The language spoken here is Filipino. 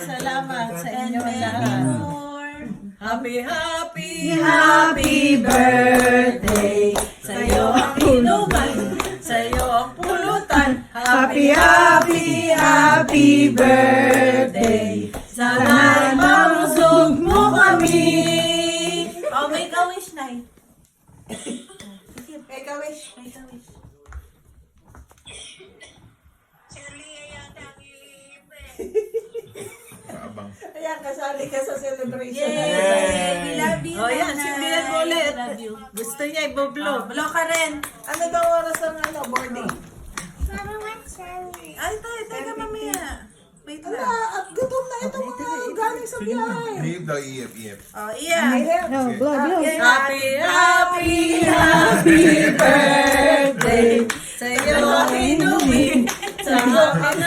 salamat sa inyo lahat. Happy, happy, Happy birthday. sa'yo ang inuman, sa'yo ang pulutan. Happy, happy, happy birthday. Sana'y mabusog mo kami. Oh, make a wish, Nay. Make a wish, make a wish. Ayan, kasali ka sa celebration. We love you. Oh, yan, sindihan mo ulit. Love you. Gusto niya, i-blow. Blow ka rin. Ano daw oras ang boarding? Ay, teka mamaya. Wait Ala, lang. at gutom na itong mga galing sa biyahe. Iip daw, iip, iip. Oh, iya. No, blow, blow. Happy, happy, happy birthday. Sa'yo ang inumin, sa'yo ang